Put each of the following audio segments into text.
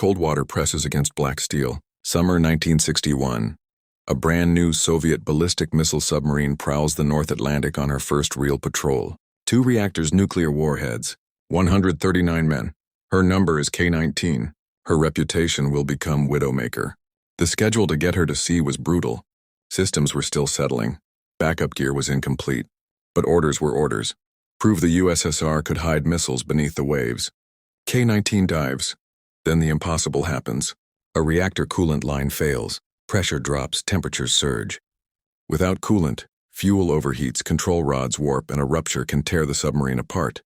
Cold water presses against black steel. Summer 1961. A brand new Soviet ballistic missile submarine prowls the North Atlantic on her first real patrol. 2 reactors, nuclear warheads. 139 men. Her number is K-19. Her reputation will become Widowmaker. The schedule to get her to sea was brutal. Systems were still settling. Backup gear was incomplete. But orders were orders. Prove the USSR could hide missiles beneath the waves. K-19 dives. Then the impossible happens. A reactor coolant line fails. Pressure drops, temperatures surge. Without coolant, fuel overheats, control rods warp, and a rupture can tear the submarine apart,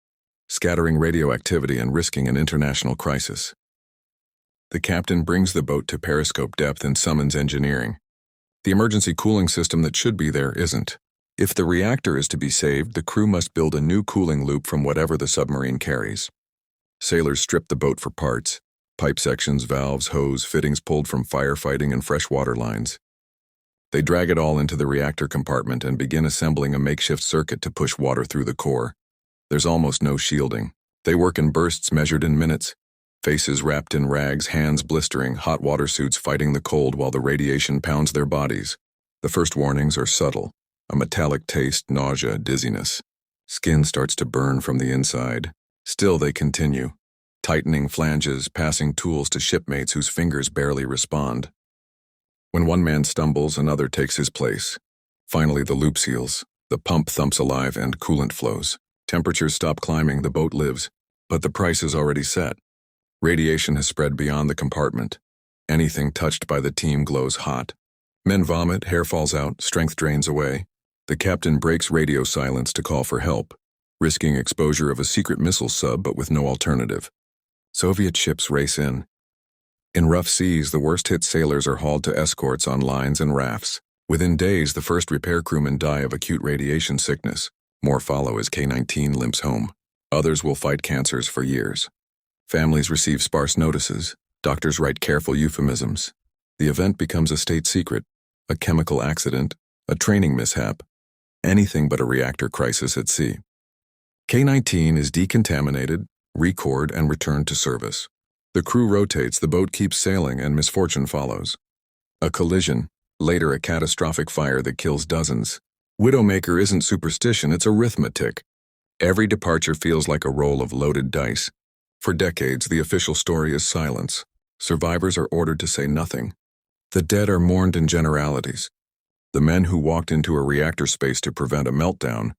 scattering radioactivity and risking an international crisis. The captain brings the boat to periscope depth and summons engineering. The emergency cooling system that should be there isn't. If the reactor is to be saved, the crew must build a new cooling loop from whatever the submarine carries. Sailors strip the boat for parts. Pipe sections, valves, hose, fittings pulled from firefighting and freshwater lines. They drag it all into the reactor compartment and begin assembling a makeshift circuit to push water through the core. There's almost no shielding. They work in bursts measured in minutes. Faces wrapped in rags, hands blistering, hot water suits fighting the cold while the radiation pounds their bodies. The first warnings are subtle. A metallic taste, nausea, dizziness. Skin starts to burn from the inside. Still they continue. Tightening flanges, passing tools to shipmates whose fingers barely respond. When one man stumbles, another takes his place. Finally, the loop seals. The pump thumps alive and coolant flows. Temperatures stop climbing, the boat lives. But the price is already set. Radiation has spread beyond the compartment. Anything touched by the team glows hot. Men vomit, hair falls out, strength drains away. The captain breaks radio silence to call for help, risking exposure of a secret missile sub but with no alternative. Soviet ships race in. In rough seas, the worst-hit sailors are hauled to escorts on lines and rafts. Within days, the first repair crewmen die of acute radiation sickness. More follow as K-19 limps home. Others will fight cancers for years. Families receive sparse notices. Doctors write careful euphemisms. The event becomes a state secret, a chemical accident, a training mishap, anything but a reactor crisis at sea. K-19 is decontaminated, recored, and returned to service. The crew rotates, the boat keeps sailing, and misfortune follows. A collision, later a catastrophic fire that kills dozens. Widowmaker isn't superstition, it's arithmetic. Every departure feels like a roll of loaded dice. For decades, the official story is silence. Survivors are ordered to say nothing. The dead are mourned in generalities. The men who walked into a reactor space to prevent a meltdown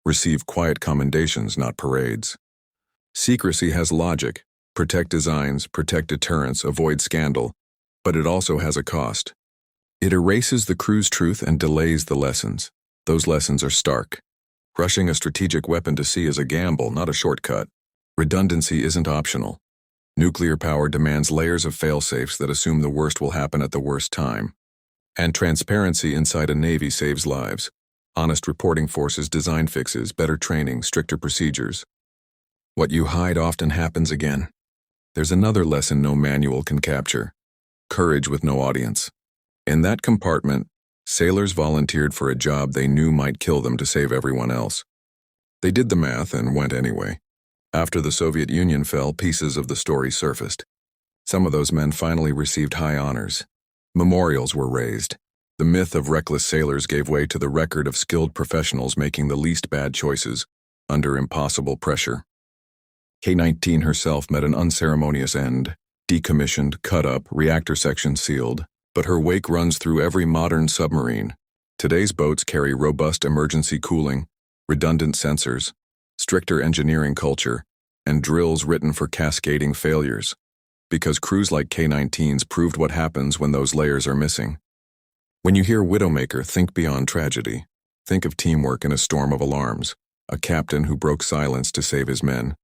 receive quiet commendations, not parades. Secrecy has logic. Protect designs, protect deterrence, avoid scandal. But it also has a cost. It erases the crew's truth and delays the lessons. Those lessons are stark. Rushing a strategic weapon to sea is a gamble, not a shortcut. Redundancy isn't optional. Nuclear power demands layers of fail-safes that assume the worst will happen at the worst time. And transparency inside a navy saves lives. Honest reporting forces design fixes, better training, stricter procedures. What you hide often happens again. There's another lesson no manual can capture. Courage with no audience. In that compartment, sailors volunteered for a job they knew might kill them to save everyone else. They did the math and went anyway. After the Soviet Union fell, pieces of the story surfaced. Some of those men finally received high honors. Memorials were raised. The myth of reckless sailors gave way to the record of skilled professionals making the least bad choices under impossible pressure. K-19 herself met an unceremonious end. Decommissioned, cut up, reactor section sealed. But her wake runs through every modern submarine. Today's boats carry robust emergency cooling, redundant sensors, stricter engineering culture, and drills written for cascading failures. Because crews like K-19s proved what happens when those layers are missing. When you hear Widowmaker, think beyond tragedy. Think of teamwork in a storm of alarms. A captain who broke silence to save his men.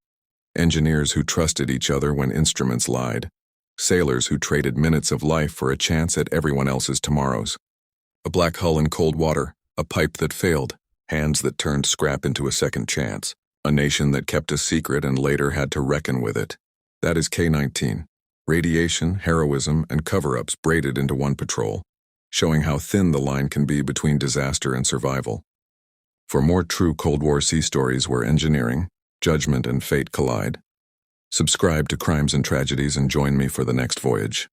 Engineers who trusted each other when instruments lied. Sailors who traded minutes of life for a chance at everyone else's tomorrows. A black hull in cold water, a pipe that failed, hands that turned scrap into a second chance. A nation that kept a secret and later had to reckon with it. That is K-19. Radiation, heroism, and cover-ups braided into one patrol, showing how thin the line can be between disaster and survival. For more true Cold War sea stories where engineering, judgment, and fate collide, Subscribe to Crimes and Tragedies and join me for the next voyage.